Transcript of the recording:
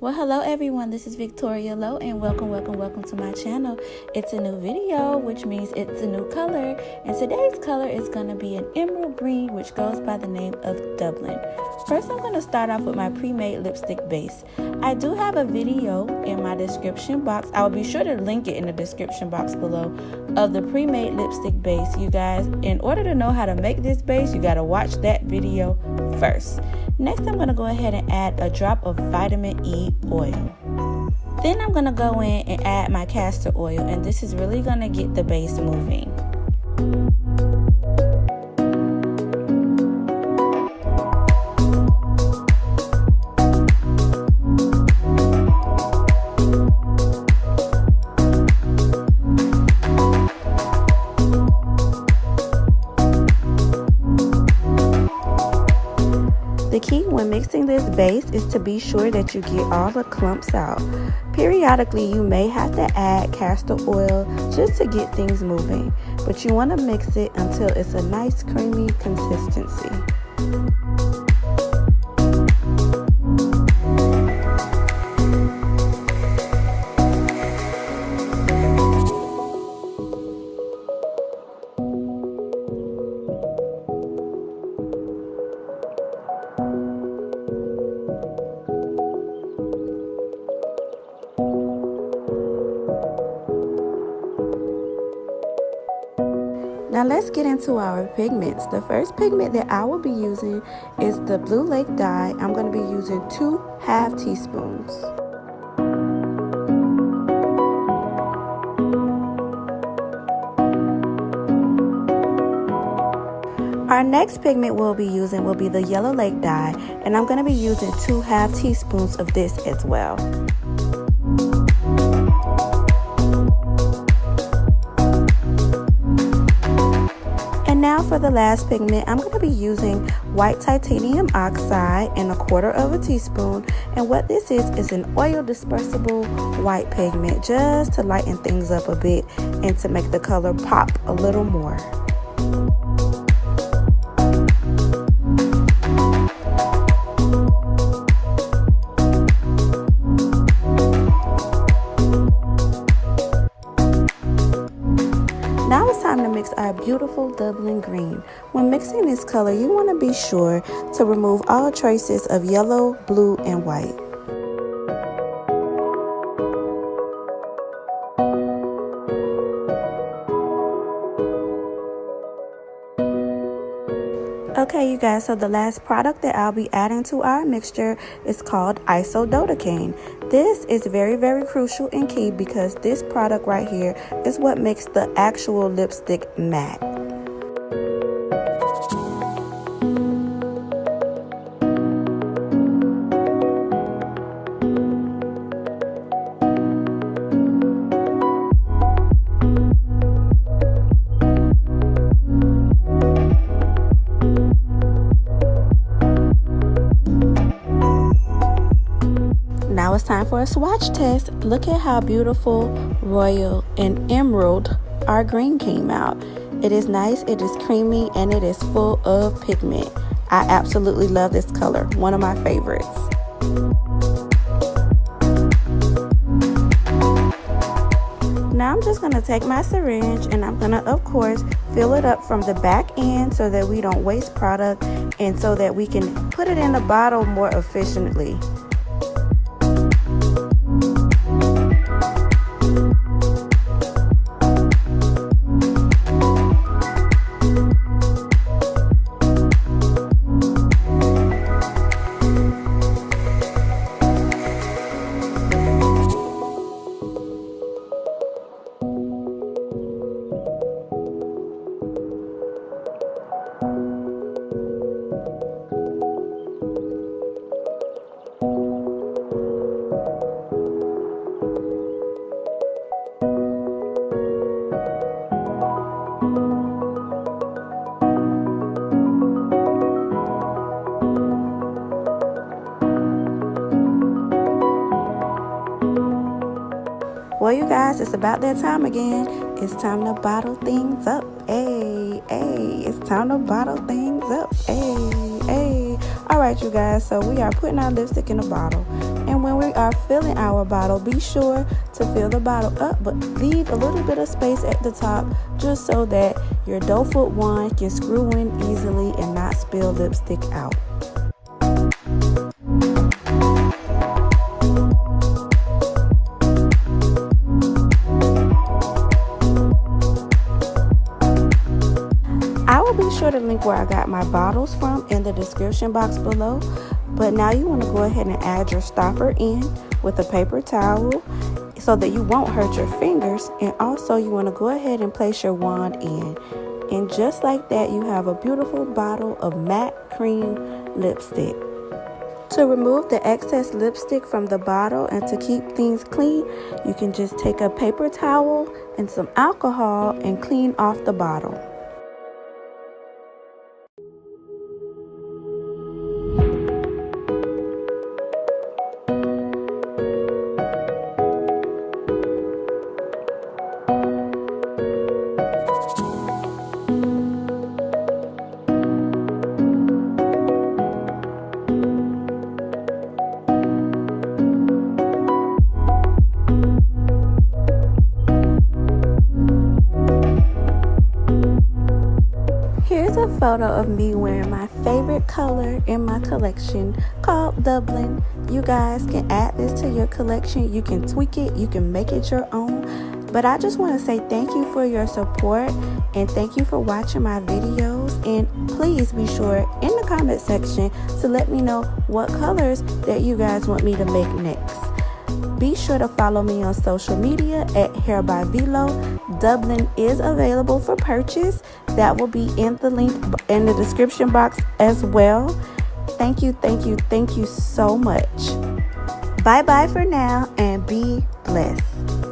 Well, hello everyone, this is Victoria Lowe and welcome to my channel. It's a new video, which means it's a new color, and today's color is going to be an emerald green, which goes by the name of Dublin. First, I'm going to start off with my pre-made lipstick base. I do have a video in my description box. I will be sure to link it in the description box below of the pre-made lipstick base. You guys, in order to know how to make this base, you got to watch that video first. Next, I'm going to go ahead and add a drop of vitamin E oil. Then I'm going to go in and add my castor oil, and this is really going to get the base moving. The key when mixing this base is to be sure that you get all the clumps out. Periodically, you may have to add castor oil just to get things moving, but you want to mix it until it's a nice creamy consistency. Now let's get into our pigments. The first pigment that I will be using is the Blue Lake dye. I'm going to be using 2½ teaspoons. Our next pigment we'll be using will be the Yellow Lake dye, and I'm going to be using 2½ teaspoons of this as well. Now for the last pigment, I'm going to be using white titanium oxide in 1/4 teaspoon, and what this is an oil dispersible white pigment just to lighten things up a bit and to make the color pop a little more. Now it's time to mix our beautiful Dublin green. When mixing this color, you want to be sure to remove all traces of yellow, blue, and white. Okay, you guys, so the last product that I'll be adding to our mixture is called isododecane. This is very, very crucial and key because this product right here is what makes the actual lipstick matte. Now it's time for a swatch test. Look at how beautiful, royal, and emerald our green came out. It is nice, it is creamy, and it is full of pigment. I absolutely love this color, one of my favorites. Now I'm just going to take my syringe and I'm going to, of course, fill it up from the back end so that we don't waste product and so that we can put it in the bottle more efficiently. Well, you guys, it's about that time again. It's time to bottle things up. Hey, it's time to bottle things up. Hey. All right, you guys, so we are putting our lipstick in a bottle. And when we are filling our bottle, be sure to fill the bottle up, but leave a little bit of space at the top just so that your doe foot wand can screw in easily and not spill lipstick out. I will be sure to link where I got my bottles from in the description box below. But now you want to go ahead and add your stopper in with a paper towel so that you won't hurt your fingers. And also you want to go ahead and place your wand in. And just like that, you have a beautiful bottle of matte cream lipstick. To remove the excess lipstick from the bottle and to keep things clean, you can just take a paper towel and some alcohol and clean off the bottle. Here's a photo of me wearing my favorite color in my collection called Dublin. You guys can add this to your collection. You can tweak it. You can make it your own. But I just want to say thank you for your support and thank you for watching my videos. And please be sure in the comment section to let me know what colors that you guys want me to make next. Be sure to follow me on social media at Very Veelo. Dublin is available for purchase. That will be in the link in the description box as well. Thank you so much. Bye bye for now and be blessed.